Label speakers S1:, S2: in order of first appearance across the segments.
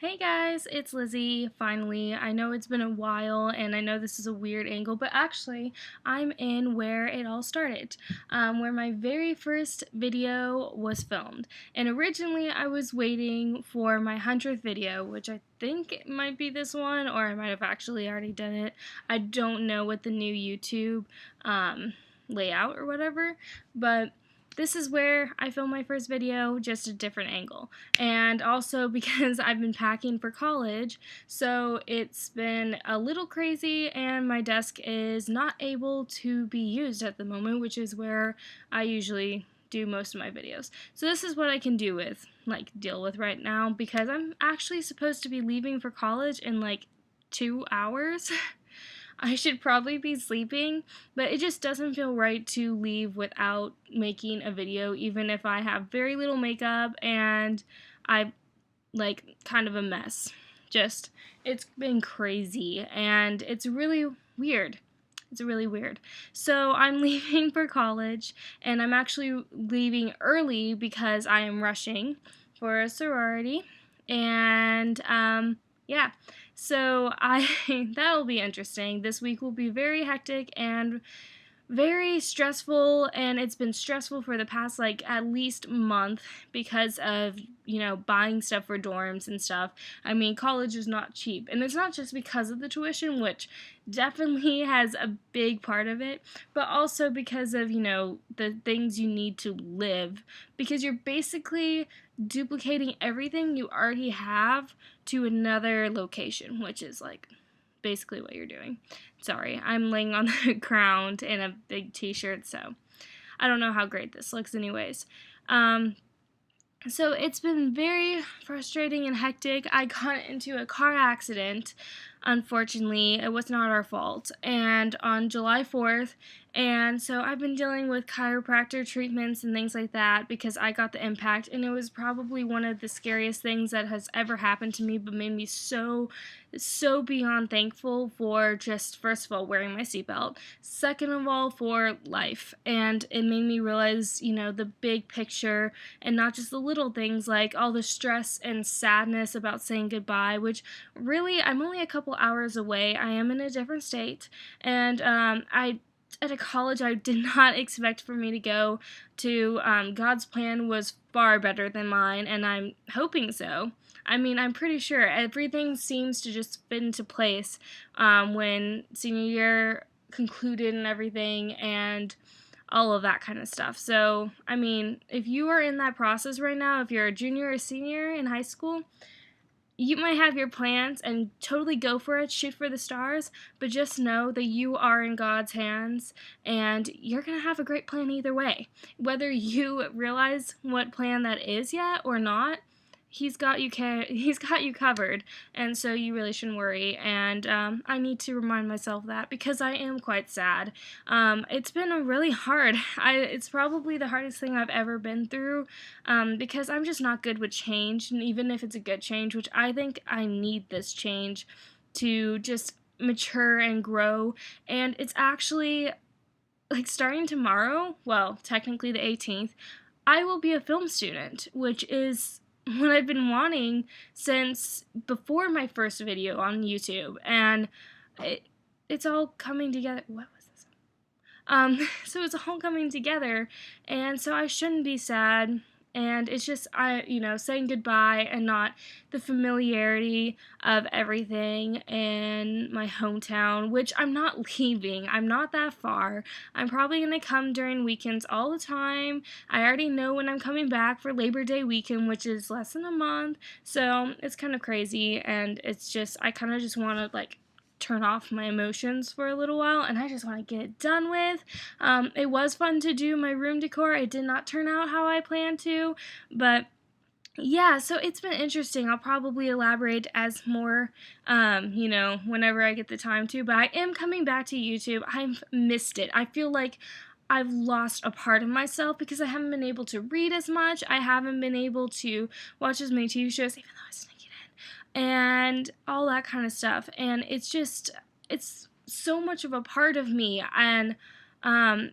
S1: Hey guys, it's Lizzie, finally. I know it's been a while and I know this is a weird angle, but actually I'm in where it all started, where my very first video was filmed. And originally I was waiting for my 100th video, which I think it might be this one, or I might have actually already done it. I don't know what the new YouTube layout or whatever, but this is where I filmed my first video, just a different angle. And also because I've been packing for college, so it's been a little crazy and my desk is not able to be used at the moment, which is where I usually do most of my videos. So this is what I can deal with right now, because I'm actually supposed to be leaving for college in 2 hours. I should probably be sleeping, but it just doesn't feel right to leave without making a video, even if I have very little makeup and I kind of a mess. It's been crazy and it's really weird. It's really weird. So I'm leaving for college, and I'm actually leaving early because I am rushing for a sorority, and yeah. So that'll be interesting. This week will be very hectic and very stressful, and it's been stressful for the past at least month because of buying stuff for dorms and stuff. I mean, college is not cheap, and it's not just because of the tuition, which definitely has a big part of it, but also because of the things you need to live, because you're basically duplicating everything you already have to another location, which is basically what you're doing. Sorry, I'm laying on the ground in a big t-shirt, so I don't know how great this looks anyways. So it's been very frustrating and hectic. I got into a car accident. Unfortunately, it was not our fault, and on July 4th, and so I've been dealing with chiropractor treatments and things like that because I got the impact, and it was probably one of the scariest things that has ever happened to me, but made me so beyond thankful for just, first of all, wearing my seatbelt, second of all, for life. And it made me realize, the big picture and not just the little things like all the stress and sadness about saying goodbye, which really, I'm only a couple hours away. I am in a different state, and at a college I did not expect for me to go to. God's plan was far better than mine, and I'm hoping so. I mean, I'm pretty sure everything seems to just fit into place when senior year concluded and everything, and all of that kind of stuff. So, I mean, if you are in that process right now, if you're a junior or senior in high school, you might have your plans and totally go for it, shoot for the stars, but just know that you are in God's hands and you're going to have a great plan either way. Whether you realize what plan that is yet or not, He's got you covered, and so you really shouldn't worry. And I need to remind myself that because I am quite sad. It's been a really hard. It's probably the hardest thing I've ever been through, because I'm just not good with change, and even if it's a good change, which I think I need this change to just mature and grow. And it's actually starting tomorrow. Well, technically the 18th. I will be a film student, which is what I've been wanting since before my first video on YouTube, and it's all coming together. What was this? So it's all coming together, and so I shouldn't be sad. And it's just, saying goodbye and not the familiarity of everything in my hometown, which I'm not leaving. I'm not that far. I'm probably going to come during weekends all the time. I already know when I'm coming back for Labor Day weekend, which is less than a month. So it's kind of crazy, and it's just, I kind of just want to, turn off my emotions for a little while, and I just want to get it done with. It was fun to do my room decor. It did not turn out how I planned to, but yeah, so it's been interesting. I'll probably elaborate as more, whenever I get the time to, but I am coming back to YouTube. I've missed it. I feel like I've lost a part of myself because I haven't been able to read as much. I haven't been able to watch as many TV shows, even though I sneak it in, and all that kind of stuff. And it's so much of a part of me, and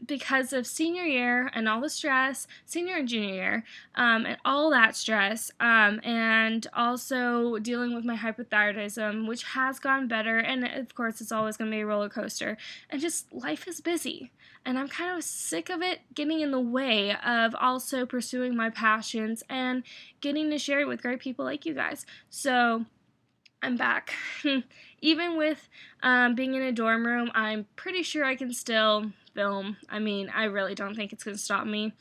S1: because of senior year and all the stress, senior and junior year, and all that stress, and also dealing with my hypothyroidism, which has gotten better, and of course it's always going to be a roller coaster, and just life is busy, and I'm kind of sick of it getting in the way of also pursuing my passions and getting to share it with great people like you guys. So I'm back. Even with being in a dorm room, I'm pretty sure I can still film. I mean, I really don't think it's going to stop me.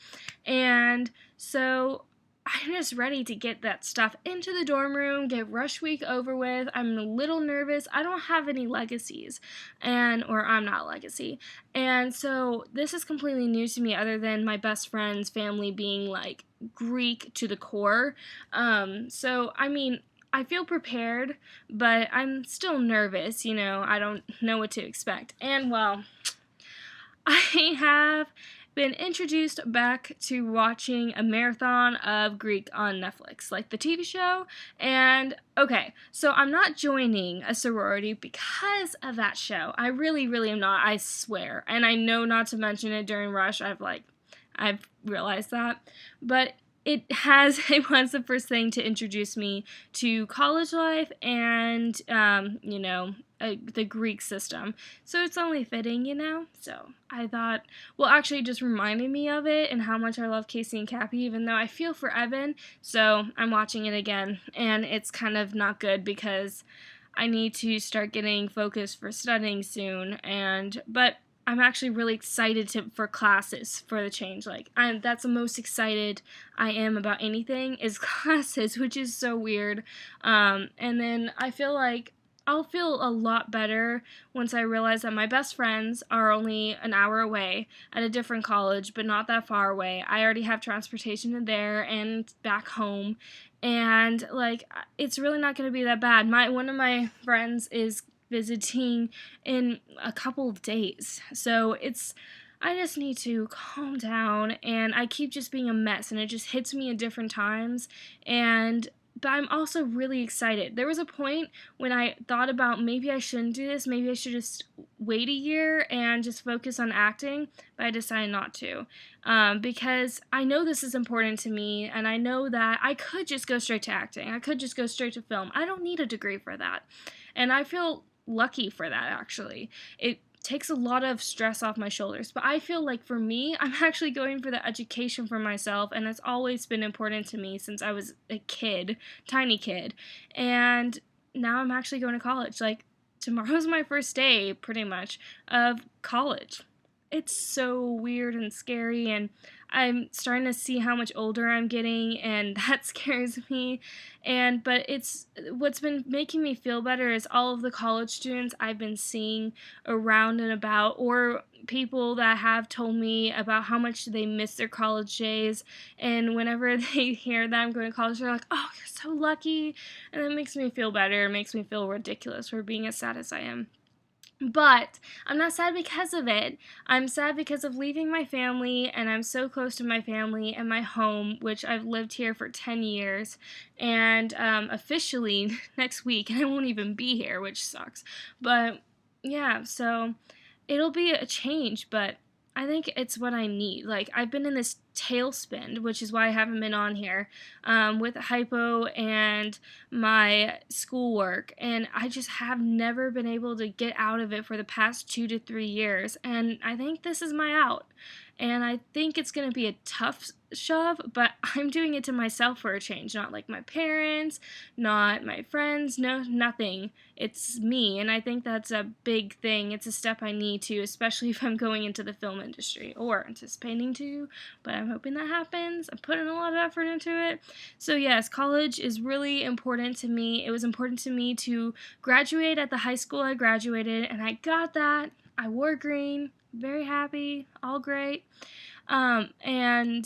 S1: And so I'm just ready to get that stuff into the dorm room, get rush week over with. I'm a little nervous. I don't have any legacies, or I'm not a legacy. And so this is completely new to me, other than my best friend's family being like Greek to the core. So I mean, I feel prepared, but I'm still nervous, I don't know what to expect. And well, I have been introduced back to watching a marathon of Greek on Netflix, like the TV show. And okay, so I'm not joining a sorority because of that show. I really, really am not, I swear. And I know not to mention it during Rush. I've realized that. But it was the first thing to introduce me to college life and, the Greek system. So it's only fitting. So I thought, well, actually it just reminded me of it and how much I love Casey and Cappy, even though I feel for Evan. So I'm watching it again, and it's kind of not good because I need to start getting focused for studying soon, but I'm actually really excited for classes for the change. That's the most excited I am about anything is classes, which is so weird. And then I feel like I'll feel a lot better once I realize that my best friends are only an hour away at a different college, but not that far away. I already have transportation to there and back home, and it's really not going to be that bad. One of my friends is visiting in a couple of days. So I just need to calm down, and I keep just being a mess, and it just hits me at different times. But I'm also really excited. There was a point when I thought about maybe I shouldn't do this, maybe I should just wait a year and just focus on acting, but I decided not to. Because I know this is important to me, and I know that I could just go straight to acting. I could just go straight to film. I don't need a degree for that. And I feel lucky for that, actually. It takes a lot of stress off my shoulders, but I feel like for me, I'm actually going for the education for myself, and it's always been important to me since I was a kid, tiny kid, and now I'm actually going to college. Tomorrow's my first day, pretty much, of college. It's so weird and scary, and I'm starting to see how much older I'm getting, and that scares me. But what's been making me feel better is all of the college students I've been seeing around and about, or people that have told me about how much they miss their college days, and whenever they hear that I'm going to college, they're like, "Oh, you're so lucky," and that makes me feel better. It makes me feel ridiculous for being as sad as I am. But I'm not sad because of it. I'm sad because of leaving my family, and I'm so close to my family and my home, which I've lived here for 10 years, and officially next week, and I won't even be here, which sucks. But yeah, so it'll be a change, but I think it's what I need. I've been in this tailspin, which is why I haven't been on here, with hypo and my schoolwork, and I just have never been able to get out of it for the past 2 to 3 years, and I think this is my out. And I think it's going to be a tough shove, but I'm doing it to myself for a change. Not like my parents, not my friends, no, nothing. It's me, and I think that's a big thing. It's a step I need to, especially if I'm going into the film industry, or anticipating to, but I'm hoping that happens. I'm putting a lot of effort into it. So yes, college is really important to me. It was important to me to graduate at the high school I graduated, and I got that. I wore green. Very happy, all great, and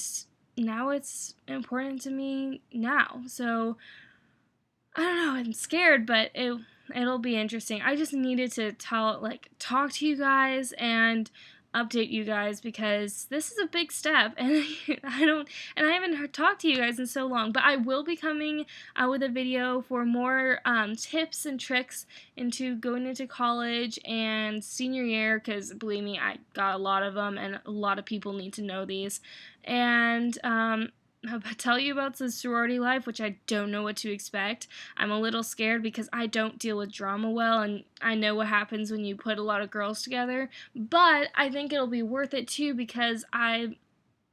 S1: now it's important to me now, so I don't know, I'm scared, but it'll be interesting. I just needed to talk to you guys and update you guys because this is a big step, and I haven't talked to you guys in so long. But I will be coming out with a video for more tips and tricks into going into college and senior year, because believe me, I got a lot of them, and a lot of people need to know these. And I'll tell you about the sorority life, which I don't know what to expect. I'm a little scared because I don't deal with drama well, and I know what happens when you put a lot of girls together. But I think it'll be worth it too, because I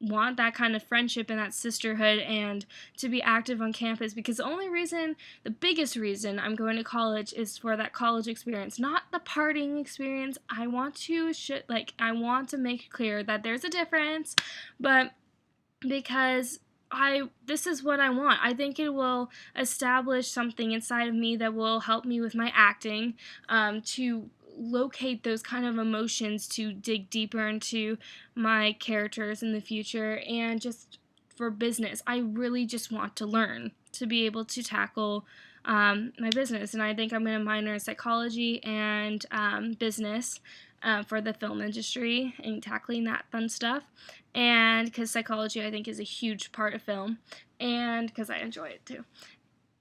S1: want that kind of friendship and that sisterhood and to be active on campus, because the biggest reason I'm going to college is for that college experience, not the partying experience. I want to make it clear that there's a difference, but because this is what I want. I think it will establish something inside of me that will help me with my acting, to locate those kind of emotions, to dig deeper into my characters in the future, and just for business. I really just want to learn to be able to tackle my business, and I think I'm going to minor in psychology and business for the film industry and tackling that fun stuff. And because psychology, I think, is a huge part of film, and because I enjoy it too.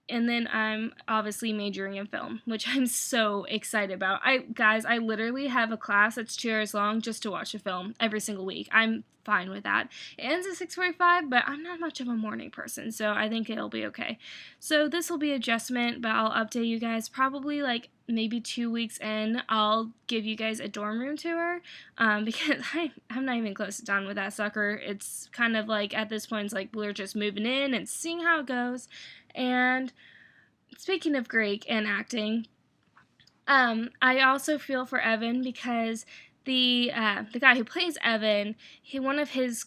S1: And then I'm obviously majoring in film, which I'm so excited about. I literally have a class that's 2 hours long just to watch a film every single week. I'm fine with that. It ends at 6:45, but I'm not much of a morning person, so I think it'll be okay. So this will be adjustment, but I'll update you guys probably like maybe 2 weeks in. I'll give you guys a dorm room tour, because I'm not even close to done with that sucker. It's kind of like, at this point, it's like we're just moving in and seeing how it goes. And speaking of Greek and acting, I also feel for Evan, because the guy who plays Evan, one of his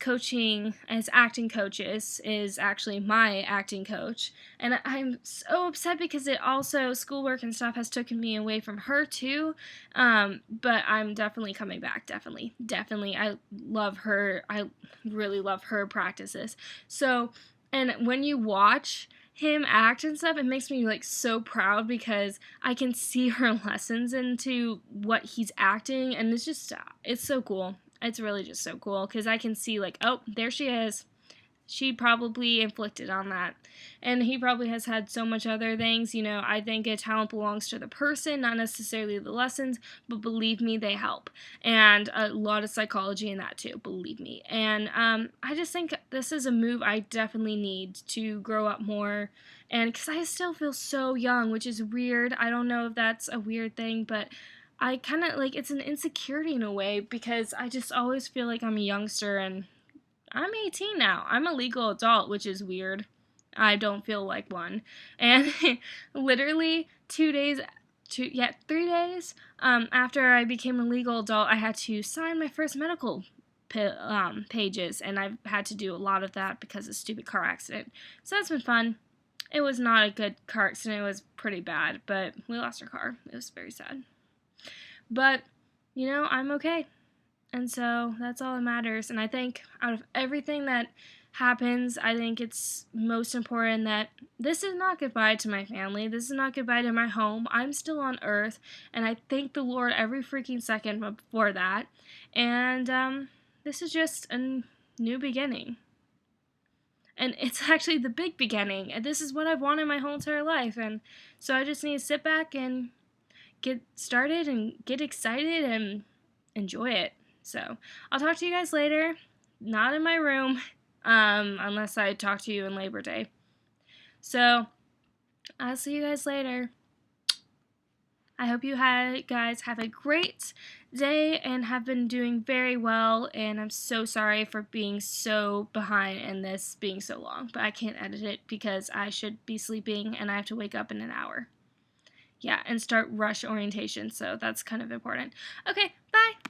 S1: acting coaches is actually my acting coach, and I'm so upset because it also, schoolwork and stuff has taken me away from her too. But I'm definitely coming back. Definitely. I love her. I really love her practices. So, and when you watch him act and stuff, it makes me like so proud, because I can see her lessons into what he's acting, and it's so cool. It's really just so cool, because I can see like, oh, there she is. She probably inflicted on that. And he probably has had so much other things. I think a talent belongs to the person, not necessarily the lessons, but believe me, they help. And a lot of psychology in that too, believe me. And I just think this is a move I definitely need to grow up more. And because I still feel so young, which is weird. I don't know if that's a weird thing, but I kind of like, it's an insecurity in a way, because I just always feel like I'm a youngster, and I'm 18 now. I'm a legal adult, which is weird. I don't feel like one. And literally 3 days after I became a legal adult, I had to sign my first medical pages, and I've had to do a lot of that because of a stupid car accident. So that's been fun. It was not a good car accident. It was pretty bad, but we lost our car. It was very sad. But, I'm okay. And so that's all that matters. And I think out of everything that happens, I think it's most important that this is not goodbye to my family. This is not goodbye to my home. I'm still on earth, and I thank the Lord every freaking second for that. And this is just a new beginning. And it's actually the big beginning. And this is what I've wanted my whole entire life. And so I just need to sit back and get started and get excited and enjoy it. So, I'll talk to you guys later. Not in my room, unless I talk to you in Labor Day. So, I'll see you guys later. I hope you guys have a great day and have been doing very well. And I'm so sorry for being so behind and this being so long. But I can't edit it because I should be sleeping and I have to wake up in an hour. Yeah, and start rush orientation. So, that's kind of important. Okay, bye.